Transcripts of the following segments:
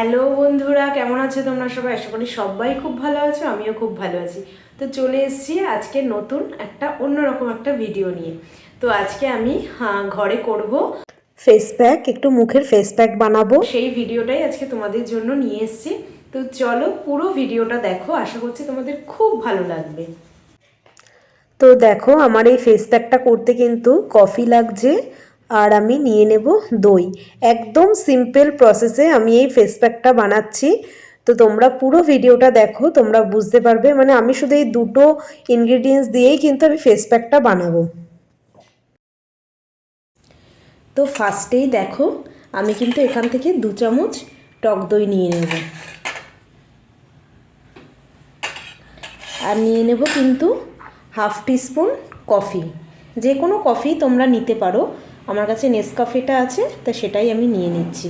Hello বন্ধুরা, কেমন আছো তোমরা সবাই? আশা করি সবাই খুব ভালো আছো, আমিও খুব ভালো আছি। তো চলে এসেছি আজকে নতুন একটা অন্যরকম একটা ভিডিও নিয়ে। তো আজকে আমি ঘরে করব ফেস প্যাক, একটু মুখের ফেস প্যাক বানাবো, সেই ভিডিওটাই আজকে তোমাদের জন্য নিয়ে এসেছি। তো চলো পুরো ভিডিওটা দেখো, আশা করছি তোমাদের খুব ভালো লাগবে। তো দেখো, আমার এই ফেস প্যাকটা করতে কিন্তু কফি লাগছে, আর আমি নিয়ে নেব দই। একদম সিম্পল প্রসেসে আমি এই ফেস প্যাকটা বানাচ্ছি। তো তোমরা পুরো ভিডিওটা দেখো, তোমরা বুঝতে পারবে। মানে আমি শুধু এই দুটো ইনগ্রিডিয়েন্টস দিয়েই কিন্তু আমি ফেস প্যাকটা বানাবো। তো ফার্স্টেই দেখো, আমি কিন্তু এখান থেকে 2 চামচ টক দই নিয়ে নেব, আর নিয়ে নেব কিন্তু হাফ টিস্পুন কফি। যে কোনো কফি তোমরা নিতে পারো, আমার কাছে নেসকাফেটা আছে, তা সেটাই আমি নিয়ে নিচ্ছি।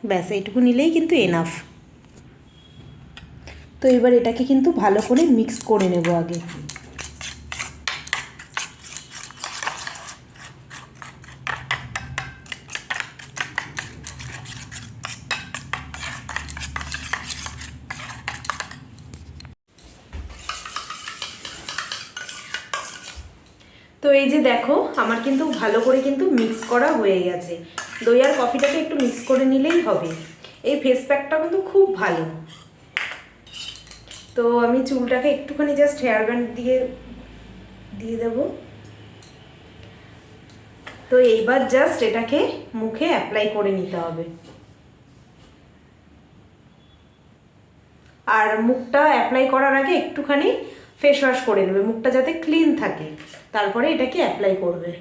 ব্যাস এইটুকু নিলেই কিন্তু এনাফ। তো এবার এটাকে কিন্তু ভালো করে মিক্স করে নেব আগে। তো এই যে দেখো, আমার কিন্তু ভালো করে কিন্তু মিক্স করা হয়ে গেছে। দই আর কফিটাকে একটু মিক্স করে নিলেই হবে। এই ফেস প্যাকটা কিন্তু খুব ভালো। তো আমি চুলটাকে একটুখানি জাস্ট হেয়ার ব্যান্ড দিয়ে দেব। তো এইবার জাস্ট এটাকে মুখে অ্যাপ্লাই করে নিতে হবে, আর মুখটা অ্যাপ্লাই করার আগে একটুখানি ফেস ওয়াশ করে নেবে, মুখটা যাতে ক্লিন থাকে, তারপরে এটাকে অ্যাপ্লাই করবে।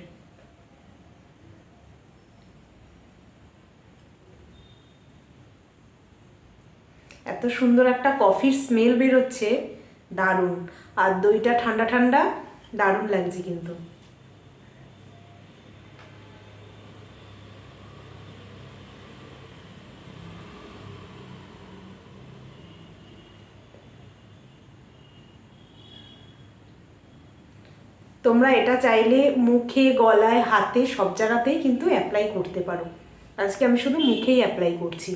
এত সুন্দর একটা কফির স্মেল বেরোচ্ছে, দারুণ। আর দইটা ঠান্ডা ঠান্ডা, দারুণ লাগছে কিন্তু। তোমরা এটা চাইলে মুখে, গলায়, হাতে সব জায়গাতেই কিন্তু অ্যাপ্লাই করতে পারো। আজকে আমি শুধু মুখেই অ্যাপ্লাই করছি।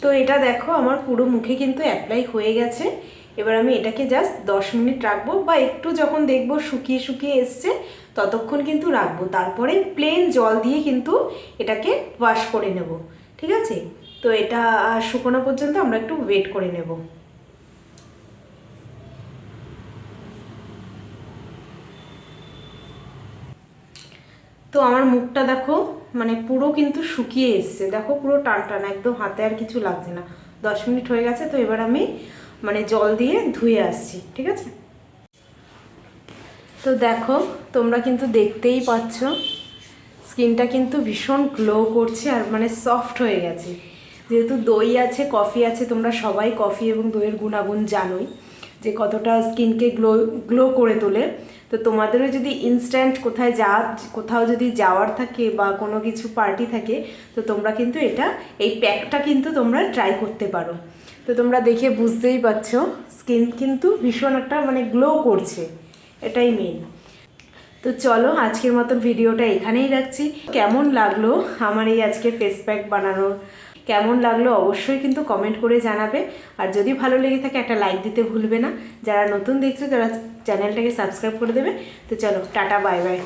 তো এটা দেখো, আমার পুরো মুখে কিন্তু অ্যাপ্লাই হয়ে গেছে। এবার আমি এটাকে জাস্ট 10 মিনিট রাখবো, বা একটু যখন দেখবো শুকিয়ে শুকিয়ে এসছে ততক্ষণ কিন্তু রাখবো। তারপরে প্লেন জল দিয়ে কিন্তু এটাকে ওয়াশ করে নেব, ঠিক আছে? তো এটা শুকনো পর্যন্ত আমরা একটু ওয়েট করে নেব। তো আমার মুখটা দেখো, মানে পুরো কিন্তু শুকিয়ে এসছে, দেখো পুরো টান টান, একদম হাতে আর কিছু লাগছে না। 10 মিনিট হয়ে গেছে। তো এবার আমি মানে জল দিয়ে ধুয়ে আসছি, ঠিক আছে? তো দেখো, তোমরা কিন্তু দেখতেই পাচ্ছ স্কিনটা কিন্তু ভীষণ গ্লো করছে, আর মানে সফট হয়ে গেছে। যেহেতু দই আছে, কফি আছে, তোমরা সবাই কফি এবং দইয়ের গুণাগুণ জানোই যে কতটা স্কিনকে গ্লো করে তোলে। তো তোমাদেরও যদি ইনস্ট্যান্ট কোথাও যদি যাওয়ার থাকে বা কোনো কিছু পার্টি থাকে, তো তোমরা কিন্তু এই প্যাকটা কিন্তু তোমরা ট্রাই করতে পারো। তো তোমরা দেখে বুঝতেই পারছো স্কিন কিন্তু ভীষণ একটা মানে গ্লো করছে, এটাই মেন। তো চলো আজকের মতন ভিডিওটা এখানেই রাখছি। কেমন লাগলো আমার এই আজকে ফেস প্যাক বানানোর, কেমন লাগলো অবশ্যই কিন্তু কমেন্ট করে জানাবে। আর যদি ভালো লেগে থাকে একটা লাইক দিতে ভুলবে না। যারা নতুন দেখছো তারা চ্যানেলটাকে সাবস্ক্রাইব করে দেবে। তো চলো, টাটা, বাই বাই।